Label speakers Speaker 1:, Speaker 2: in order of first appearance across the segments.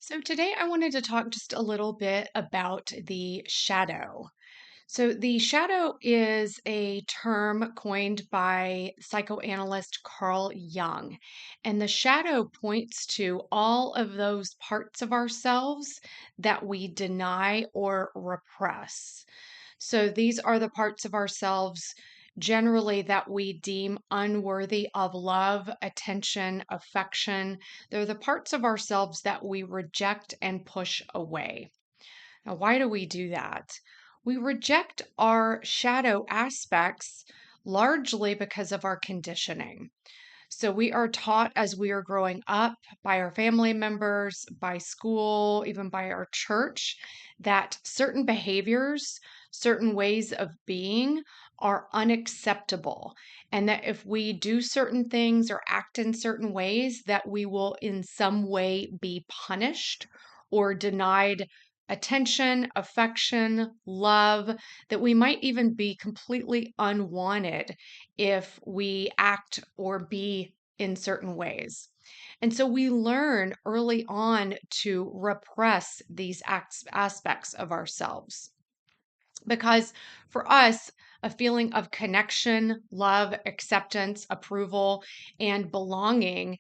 Speaker 1: So, today I wanted to talk just a little bit about the shadow. So, the shadow is a term coined by psychoanalyst Carl Jung. And the shadow points to all of those parts of ourselves that we deny or repress. So these are the parts of ourselves generally that we deem unworthy of love, attention, affection. They're the parts of ourselves that we reject and push away. Now, why do we do that? We reject our shadow aspects largely because of our conditioning. So we are taught as we are growing up by our family members, by school, even by our church, that certain behaviors, certain ways of being are unacceptable. And that if we do certain things or act in certain ways, that we will in some way be punished or denied attention, affection, love, that we might even be completely unwanted if we act or be in certain ways. And so we learn early on to repress these aspects of ourselves because for us, a feeling of connection, love, acceptance, approval, and belonging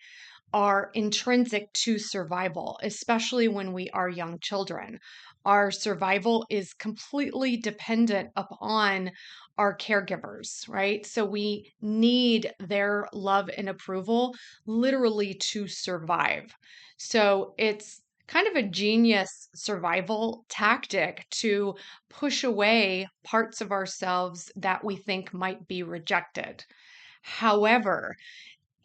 Speaker 1: are intrinsic to survival, especially when we are young children. Our survival is completely dependent upon our caregivers, right? So we need their love and approval literally to survive. So it's kind of a genius survival tactic to push away parts of ourselves that we think might be rejected. However,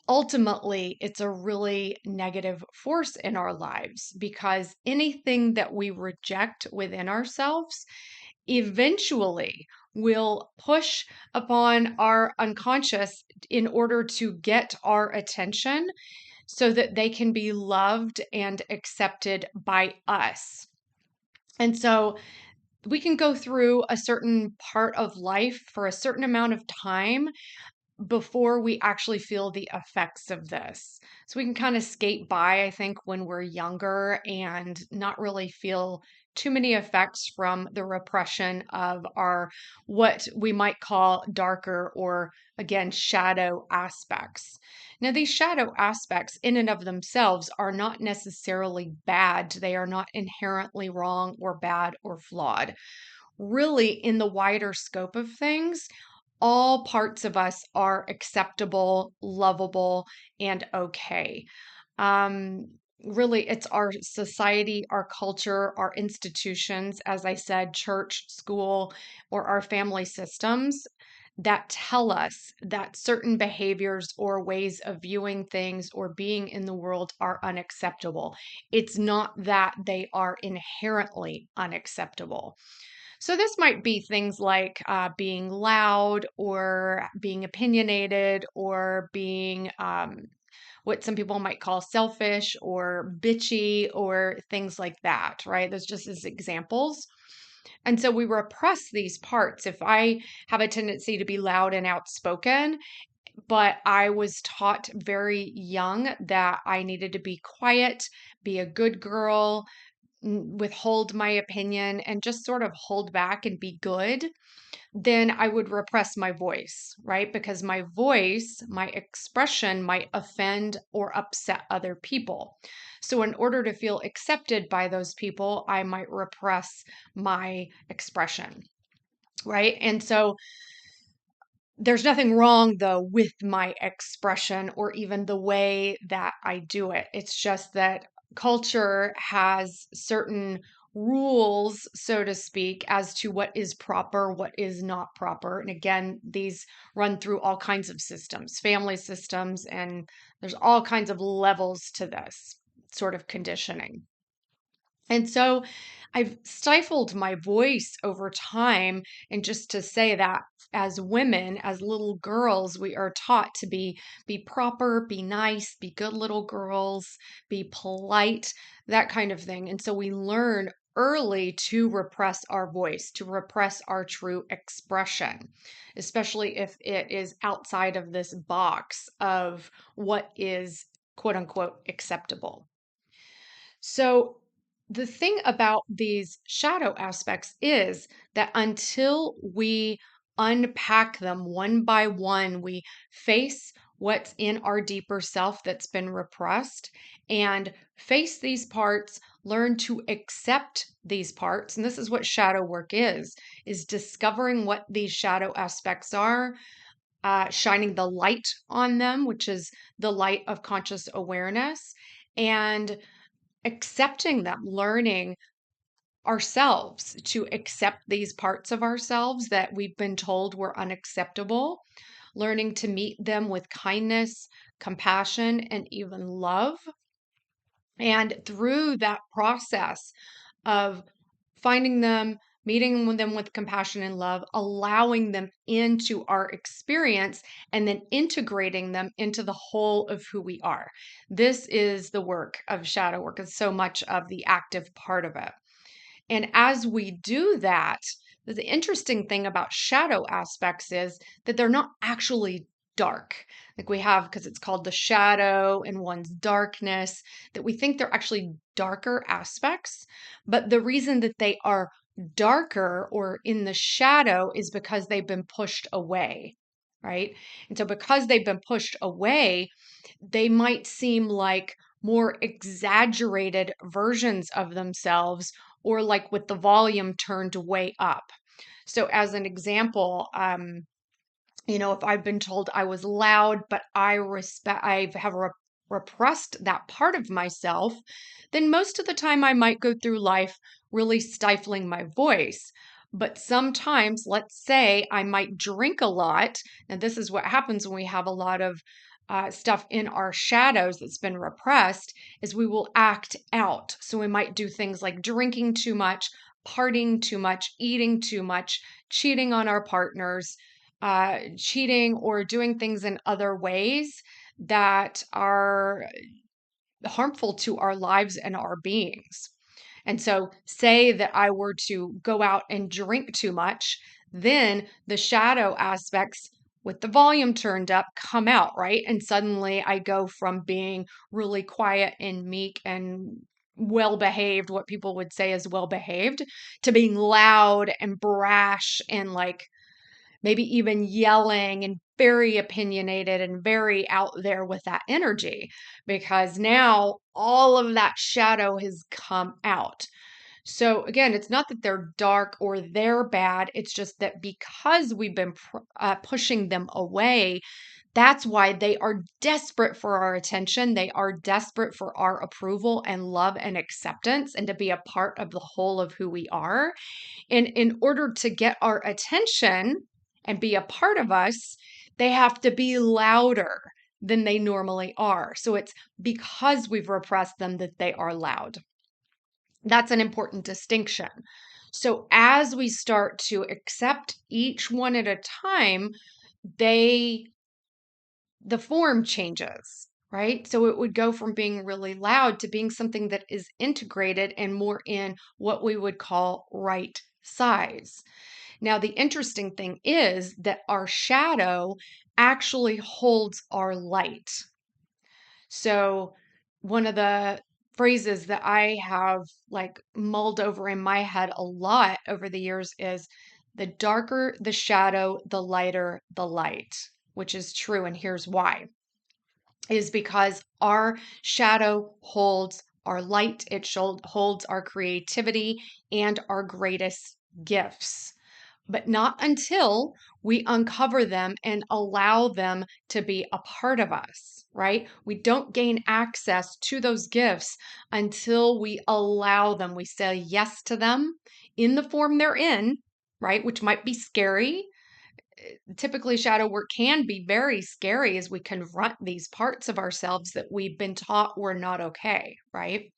Speaker 1: ultimately, it's a really negative force in our lives because anything that we reject within ourselves eventually will push upon our unconscious in order to get our attention so that they can be loved and accepted by us. And so we can go through a certain part of life for a certain amount of time before we actually feel the effects of this. So we can kind of skate by, I think, when we're younger and not really feel too many effects from the repression of our what we might call darker or again shadow aspects. Now, these shadow aspects, in and of themselves, are not necessarily bad. They are not inherently wrong or bad or flawed. Really, in the wider scope of things, all parts of us are acceptable, lovable, and okay. Um, Really, it's our society, our culture, our institutions, as I said, church, school, or our family systems that tell us that certain behaviors or ways of viewing things or being in the world are unacceptable. It's not that they are inherently unacceptable. So this might be things like being loud or being opinionated or being what some people might call selfish or bitchy or things like that, right? Those just as examples. And so we repress these parts. If I have a tendency to be loud and outspoken, but I was taught very young that I needed to be quiet, be a good girl, withhold my opinion and just sort of hold back and be good, then I would repress my voice, right? Because my voice, my expression might offend or upset other people. So, in order to feel accepted by those people, I might repress my expression, right? And so, there's nothing wrong though with my expression or even the way that I do it. It's just that culture has certain rules, so to speak, as to what is proper, what is not proper. And again, these run through all kinds of systems, family systems, and there's all kinds of levels to this sort of conditioning. And so I've stifled my voice over time. And just to say that as women, as little girls, we are taught to be proper, be nice, be good little girls, be polite, that kind of thing. And so we learn early to repress our voice, to repress our true expression, especially if it is outside of this box of what is quote unquote acceptable. So The thing about these shadow aspects is that until we unpack them one by one, we face what's in our deeper self that's been repressed and face these parts, learn to accept these parts. And this is what shadow work is discovering what these shadow aspects are, shining the light on them, which is the light of conscious awareness, and accepting them, learning ourselves to accept these parts of ourselves that we've been told were unacceptable, learning to meet them with kindness, compassion, and even love. And through that process of finding them, meeting with them with compassion and love, allowing them into our experience, and then integrating them into the whole of who we are. This is the work of shadow work. It's so much of the active part of it. And as we do that, the interesting thing about shadow aspects is that they're not actually dark. Like we have, because it's called the shadow and one's darkness, that we think they're actually darker aspects. But the reason that they are darker or in the shadow is because they've been pushed away, right? And so because they've been pushed away, they might seem like more exaggerated versions of themselves or like with the volume turned way up. So, as an example, if I've been told I was loud, but I have repressed that part of myself, then most of the time I might go through life really stifling my voice. But sometimes, let's say I might drink a lot, and this is what happens when we have a lot of stuff in our shadows that's been repressed, is we will act out. So we might do things like drinking too much, partying too much, eating too much, cheating on our partners, cheating or doing things in other ways that are harmful to our lives and our beings. And so, say that I were to go out and drink too much, then the shadow aspects with the volume turned up come out, right? And suddenly I go from being really quiet and meek and well behaved, what people would say is well behaved, to being loud and brash and like maybe even yelling and very opinionated and very out there with that energy because now all of that shadow has come out. So again, it's not that they're dark or they're bad. It's just that because we've been pushing them away, that's why they are desperate for our attention. They are desperate for our approval and love and acceptance and to be a part of the whole of who we are. And in order to get our attention and be a part of us, they have to be louder than they normally are. So it's because we've repressed them that they are loud. That's an important distinction. So as we start to accept each one at a time, they the form changes, right? So it would go from being really loud to being something that is integrated and more in what we would call right size. Now, the interesting thing is that our shadow actually holds our light. So, one of the phrases that I have like mulled over in my head a lot over the years is the darker the shadow, the lighter the light, which is true. And here's why is because our shadow holds our light, it holds our creativity and our greatest gifts but not until we uncover them and allow them to be a part of us, right? We don't gain access to those gifts until we allow them. We say yes to them in the form they're in, right? Which might be scary. Typically, shadow work can be very scary as we confront these parts of ourselves that we've been taught were not okay, right?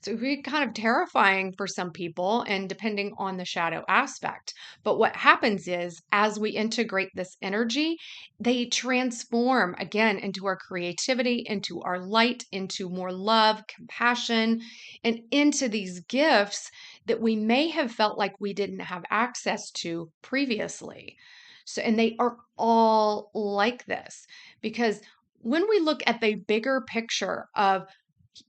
Speaker 1: So it can be kind of terrifying for some people and depending on the shadow aspect. But what happens is as we integrate this energy, they transform again into our creativity, into our light, into more love, compassion, and into these gifts that we may have felt like we didn't have access to previously. So, and they are all like this because when we look at the bigger picture of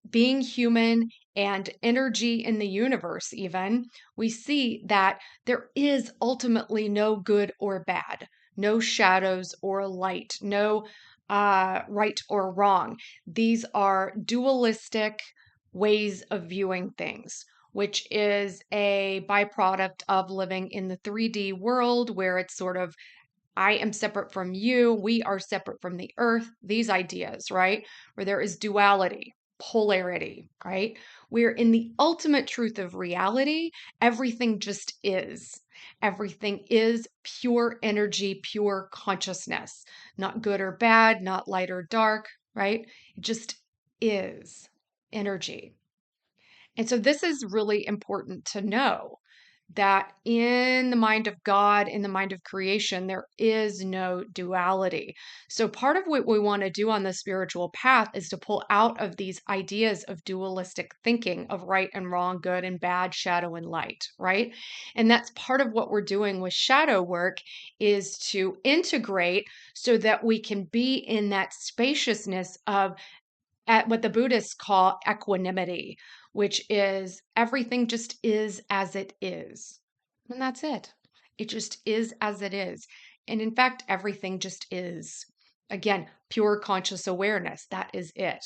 Speaker 1: being human and energy in the universe, even, we see that there is ultimately no good or bad, no shadows or light, no right or wrong. These are dualistic ways of viewing things, which is a byproduct of living in the 3D world where it's sort of I am separate from you. We are separate from the earth. These ideas, right? Where there is duality, polarity, right? Where in the ultimate truth of reality, everything just is. Everything is pure energy, pure consciousness, not good or bad, not light or dark, right? It just is energy. And so this is really important to know that in the mind of God, in the mind of creation, there is no duality. So, part of what we want to do on the spiritual path is to pull out of these ideas of dualistic thinking of right and wrong, good and bad, shadow and light, right? And that's part of what we're doing with shadow work is to integrate so that we can be in that spaciousness of at what the Buddhists call equanimity, which is everything just is as it is. And that's it. It just is as it is. And in fact, everything just is. Again, pure conscious awareness. That is it.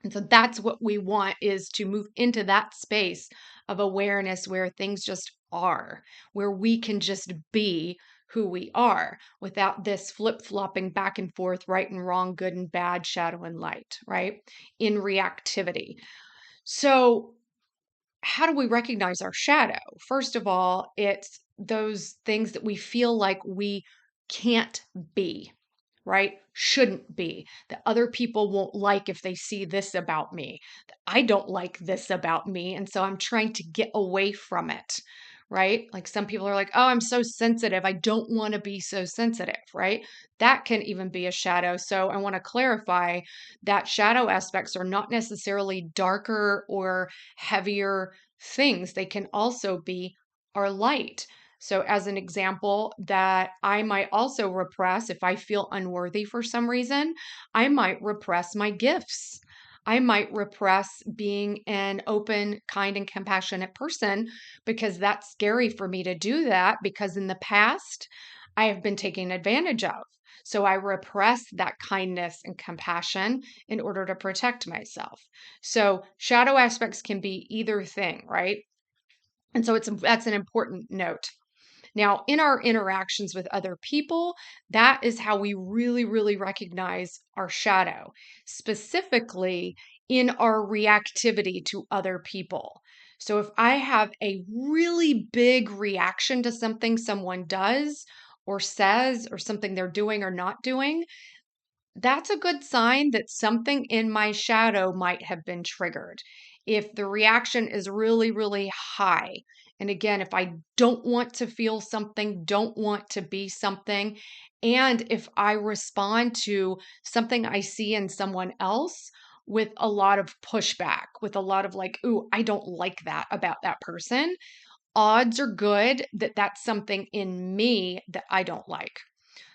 Speaker 1: And so that's what we want is to move into that space of awareness where things just are, where we can just be who we are without this flip-flopping back and forth, right and wrong, good and bad, shadow and light, right? In reactivity. So, how do we recognize our shadow? First of all, it's those things that we feel like we can't be, right? Shouldn't be, that other people won't like if they see this about me, that I don't like this about me. And so I'm trying to get away from it, right? Like some people are like, oh, I'm so sensitive. I don't want to be so sensitive, right? That can even be a shadow. So I want to clarify that shadow aspects are not necessarily darker or heavier things, they can also be our light. So, as an example, that I might also repress if I feel unworthy for some reason, I might repress my gifts. I might repress being an open, kind, and compassionate person because that's scary for me to do that because in the past I have been taken advantage of. So I repress that kindness and compassion in order to protect myself. So shadow aspects can be either thing, right? And so that's an important note. Now, in our interactions with other people, that is how we really, really recognize our shadow, specifically in our reactivity to other people. So, if I have a really big reaction to something someone does or says, or something they're doing or not doing, that's a good sign that something in my shadow might have been triggered. If the reaction is really, really high, and again, if I don't want to feel something, don't want to be something, and if I respond to something I see in someone else with a lot of pushback, with a lot of like, ooh, I don't like that about that person, odds are good that that's something in me that I don't like.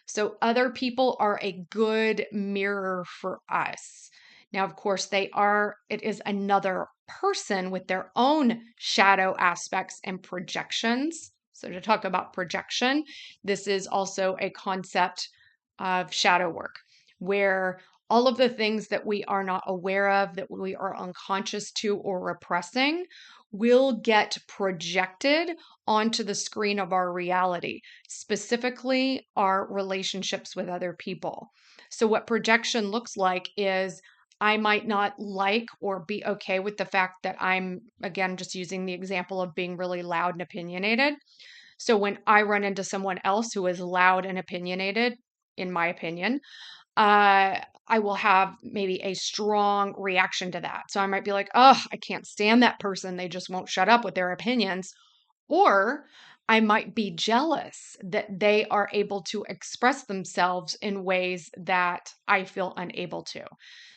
Speaker 1: So other people are a good mirror for us. Now, of course, it is another person with their own shadow aspects and projections. So, to talk about projection, this is also a concept of shadow work where all of the things that we are not aware of, that we are unconscious to or repressing, will get projected onto the screen of our reality, specifically our relationships with other people. So, what projection looks like is I might not like or be okay with the fact that I'm, again, just using the example of being really loud and opinionated. So, when I run into someone else who is loud and opinionated, in my opinion, I will have maybe a strong reaction to that. So I might be like, oh, I can't stand that person. They just won't shut up with their opinions. Or I might be jealous that they are able to express themselves in ways that I feel unable to.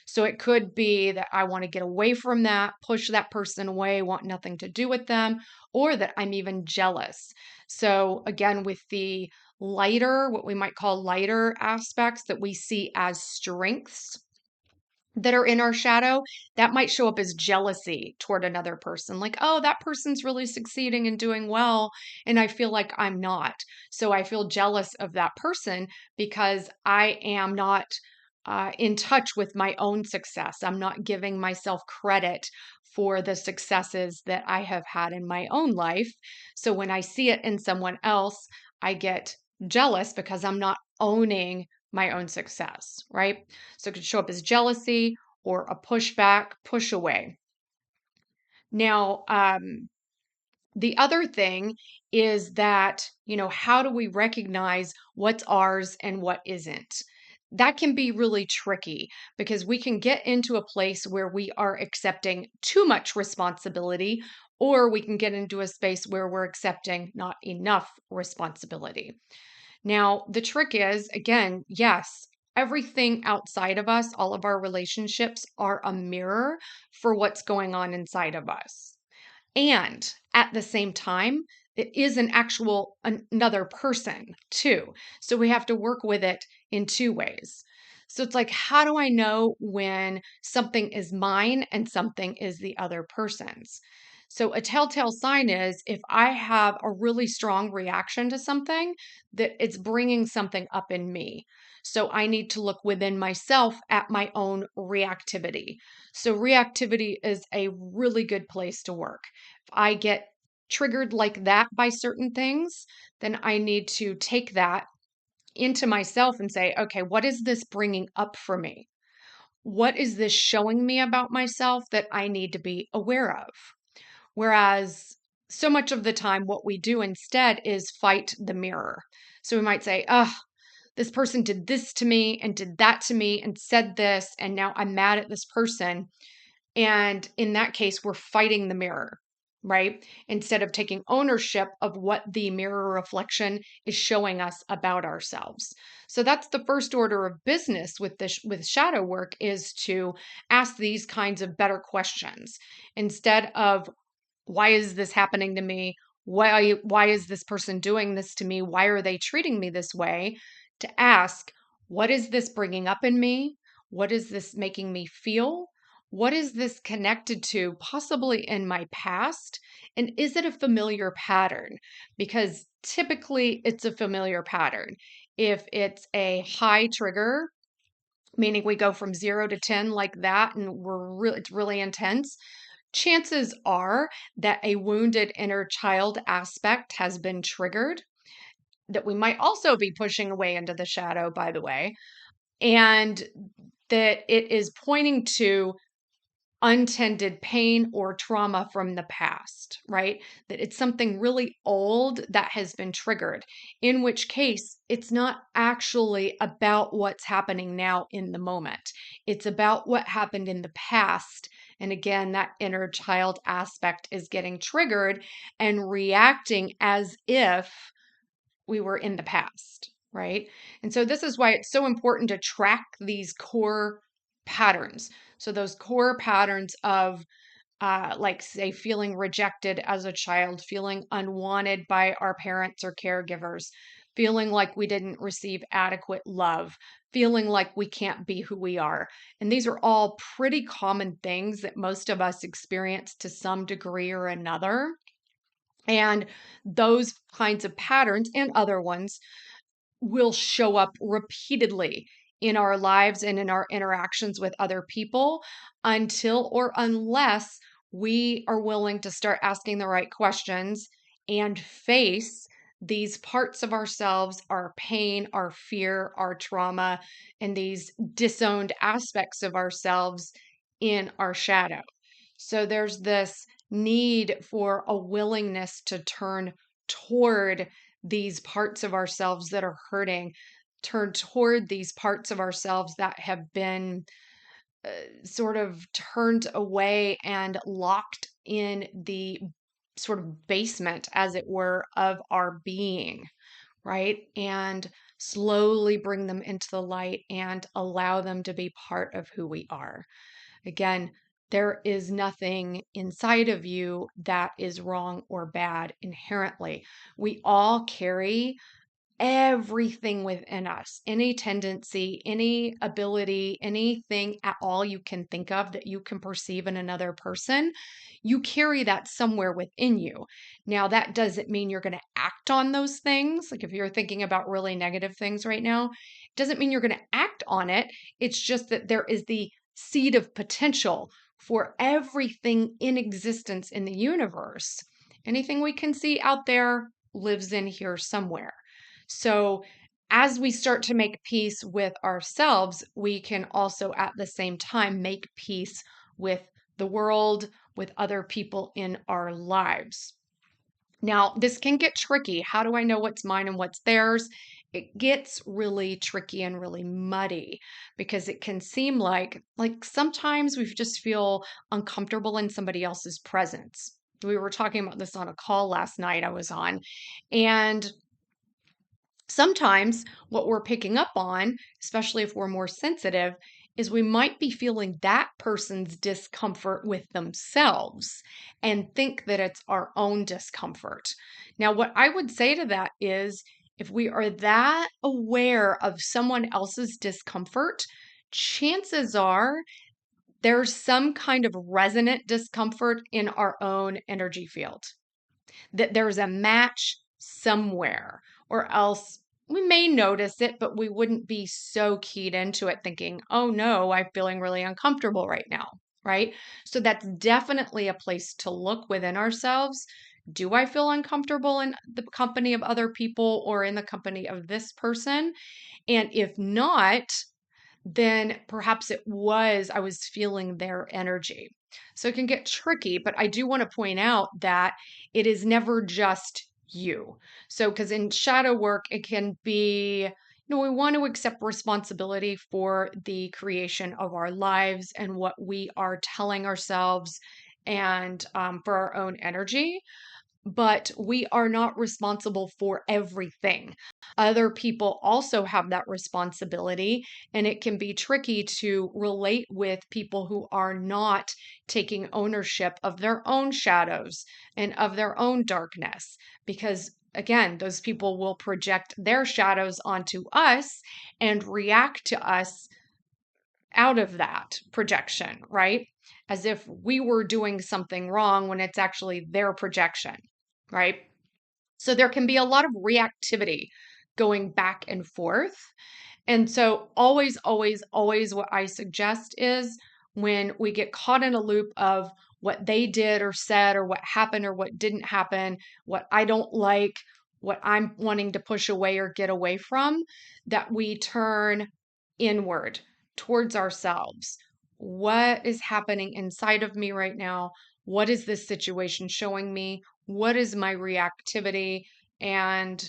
Speaker 1: So it could be that I want to get away from that, push that person away, want nothing to do with them, or that I'm even jealous. So again, with the lighter, what we might call lighter aspects that we see as strengths, that are in our shadow, that might show up as jealousy toward another person. Like, oh, that person's really succeeding and doing well, and I feel like I'm not. So I feel jealous of that person because I am not in touch with my own success. I'm not giving myself credit for the successes that I have had in my own life. So when I see it in someone else, I get jealous because I'm not owning my own success, right? So it could show up as jealousy or a pushback, push away. Now, the other thing is that, how do we recognize what's ours and what isn't? That can be really tricky because we can get into a place where we are accepting too much responsibility, or we can get into a space where we're accepting not enough responsibility. Now, the trick is, again, yes, everything outside of us, all of our relationships are a mirror for what's going on inside of us. And at the same time, it is another person too. So we have to work with it in two ways. So it's like, how do I know when something is mine and something is the other person's? So a telltale sign is if I have a really strong reaction to something, that it's bringing something up in me. So I need to look within myself at my own reactivity. So reactivity is a really good place to work. If I get triggered like that by certain things, then I need to take that into myself and say, okay, what is this bringing up for me? What is this showing me about myself that I need to be aware of? Whereas so much of the time, what we do instead is fight the mirror. So we might say, oh, this person did this to me and did that to me and said this, and now I'm mad at this person. And in that case, we're fighting the mirror, right? Instead of taking ownership of what the mirror reflection is showing us about ourselves. So that's the first order of business with this with shadow work is to ask these kinds of better questions instead of why is this happening to me? Why is this person doing this to me? Why are they treating me this way? To ask, what is this bringing up in me? What is this making me feel? What is this connected to, possibly in my past? And is it a familiar pattern? Because typically it's a familiar pattern. If it's a high trigger, meaning we go from 0 to 10 like that, and it's really intense, chances are that a wounded inner child aspect has been triggered, that we might also be pushing away into the shadow, by the way, and that it is pointing to untended pain or trauma from the past, right? That it's something really old that has been triggered, in which case it's not actually about what's happening now in the moment. It's about what happened in the past. And again, that inner child aspect is getting triggered and reacting as if we were in the past, right? And so this is why it's so important to track these core patterns. So those core patterns of like say feeling rejected as a child, feeling unwanted by our parents or caregivers, feeling like we didn't receive adequate love, feeling like we can't be who we are. And these are all pretty common things that most of us experience to some degree or another. And those kinds of patterns and other ones will show up repeatedly in our lives and in our interactions with other people until or unless we are willing to start asking the right questions and face these parts of ourselves, our pain, our fear, our trauma, and these disowned aspects of ourselves in our shadow. So there's this need for a willingness to turn toward these parts of ourselves that are hurting, turn toward these parts of ourselves that have been sort of turned away and locked in the sort of basement, as it were, of our being, right? And slowly bring them into the light and allow them to be part of who we are. Again, there is nothing inside of you that is wrong or bad inherently. We all carry everything within us, any tendency, any ability, anything at all you can think of that you can perceive in another person, you carry that somewhere within you. Now, that doesn't mean you're going to act on those things. Like if you're thinking about really negative things right now, it doesn't mean you're going to act on it. It's just that there is the seed of potential for everything in existence in the universe. Anything we can see out there lives in here somewhere. So, as we start to make peace with ourselves, we can also at the same time make peace with the world, with other people in our lives. Now, this can get tricky. How do I know what's mine and what's theirs? It gets really tricky and really muddy because it can seem like sometimes we just feel uncomfortable in somebody else's presence. We were talking about this on a call last night I was on, and sometimes what we're picking up on, especially if we're more sensitive, is we might be feeling that person's discomfort with themselves and think that it's our own discomfort. Now, what I would say to that is if we are that aware of someone else's discomfort, chances are there's some kind of resonant discomfort in our own energy field, that there's a match somewhere, or else we may notice it, but we wouldn't be so keyed into it thinking, oh no, I'm feeling really uncomfortable right now, right? So that's definitely a place to look within ourselves. Do I feel uncomfortable in the company of other people or in the company of this person? And if not, then perhaps I was feeling their energy. So it can get tricky, but I do want to point out that it is never just you. So, because in shadow work, it can be, we want to accept responsibility for the creation of our lives and what we are telling ourselves and for our own energy, but we are not responsible for everything. Other people also have that responsibility, and it can be tricky to relate with people who are not taking ownership of their own shadows and of their own darkness, because again, those people will project their shadows onto us and react to us out of that projection, right? As if we were doing something wrong when it's actually their projection, right? So there can be a lot of reactivity going back and forth. And so, always, always, always, what I suggest is when we get caught in a loop of what they did or said, or what happened or what didn't happen, what I don't like, what I'm wanting to push away or get away from, that we turn inward towards ourselves. What is happening inside of me right now? What is this situation showing me? What is my reactivity? And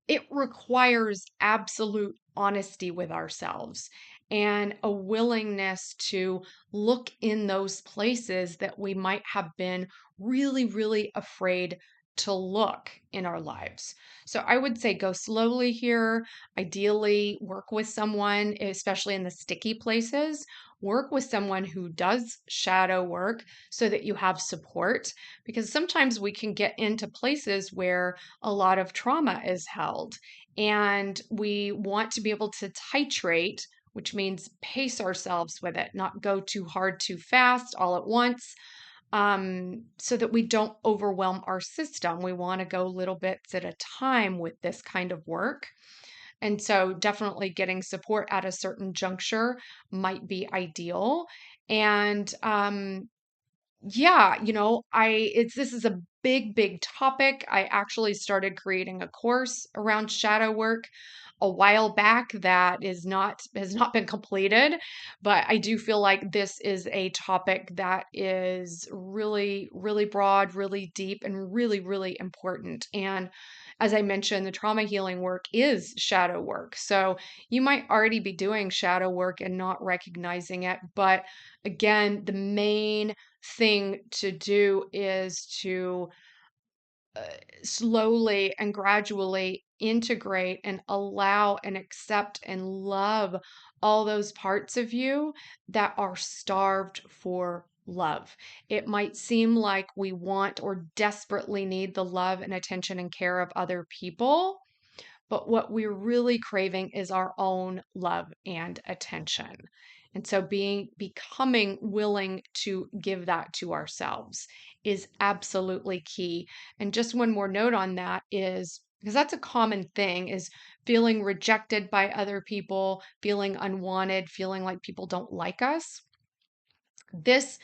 Speaker 1: it requires absolute honesty with ourselves and a willingness to look in those places that we might have been really, really afraid to look in our lives. So I would say go slowly here. Ideally, work with someone, especially in the sticky places. Work with someone who does shadow work so that you have support, because sometimes we can get into places where a lot of trauma is held. And we want to be able to titrate, which means pace ourselves with it, not go too hard, too fast, all at once, so that we don't overwhelm our system. We want to go little bits at a time with this kind of work. And so, definitely getting support at a certain juncture might be ideal. And yeah, this is a big, big topic. I actually started creating a course around shadow work a while back that has not been completed, but I do feel like this is a topic that is really, really broad, really deep, and really, really important. And as I mentioned, the trauma healing work is shadow work. So you might already be doing shadow work and not recognizing it, but again, the main thing to do is to uh, slowly and gradually integrate and allow and accept and love all those parts of you that are starved for love. It might seem like we want or desperately need the love and attention and care of other people, but what we're really craving is our own love and attention. And so becoming willing to give that to ourselves is absolutely key. And just one more note on that is because that's a common thing is feeling rejected by other people, feeling unwanted, feeling like people don't like us. This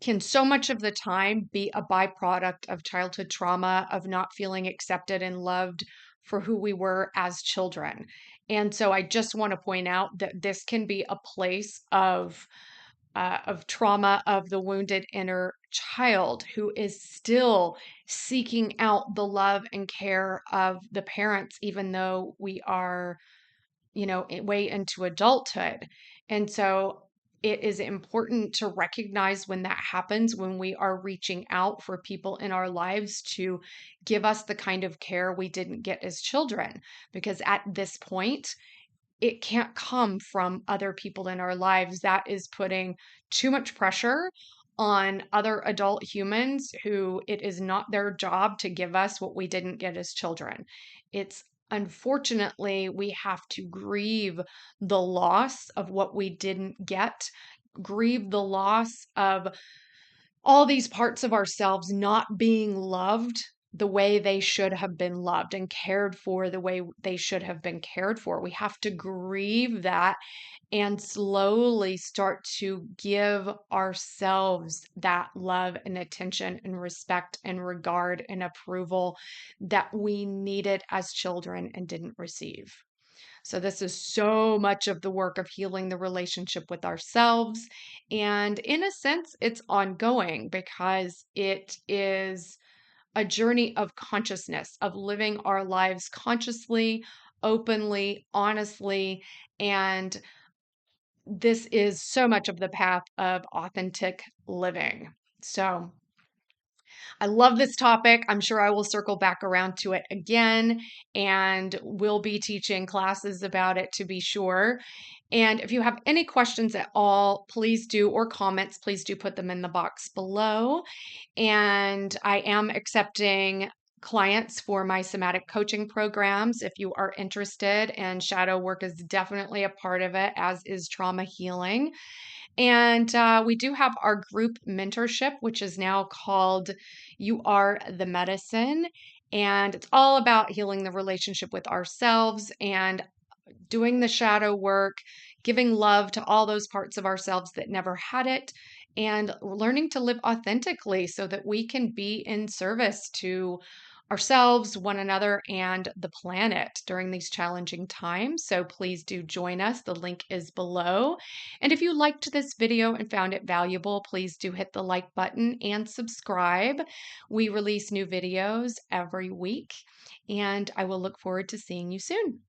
Speaker 1: can so much of the time be a byproduct of childhood trauma, of not feeling accepted and loved for who we were as children. And so I just want to point out that this can be a place of trauma of the wounded inner child who is still seeking out the love and care of the parents, even though we are way into adulthood. And so it is important to recognize when that happens, when we are reaching out for people in our lives to give us the kind of care we didn't get as children. Because at this point, it can't come from other people in our lives. That is putting too much pressure on other adult humans who it is not their job to give us what we didn't get as children. It's unfortunately, we have to grieve the loss of what we didn't get, grieve the loss of all these parts of ourselves not being loved the way they should have been loved and cared for the way they should have been cared for. We have to grieve that and slowly start to give ourselves that love and attention and respect and regard and approval that we needed as children and didn't receive. So, this is so much of the work of healing the relationship with ourselves. And in a sense, it's ongoing because it is a journey of consciousness, of living our lives consciously, openly, honestly. And this is so much of the path of authentic living. So, I love this topic. I'm sure I will circle back around to it again, and we'll be teaching classes about it to be sure. And if you have any questions at all, please do, or comments, please do put them in the box below. And I am accepting clients for my somatic coaching programs. If you are interested, and shadow work is definitely a part of it, as is trauma healing. And we do have our group mentorship, which is now called You Are the Medicine. And it's all about healing the relationship with ourselves and doing the shadow work, giving love to all those parts of ourselves that never had it, and learning to live authentically so that we can be in service to ourselves, one another, and the planet during these challenging times. So please do join us. The link is below. And if you liked this video and found it valuable, please do hit the like button and subscribe. We release new videos every week, and I will look forward to seeing you soon.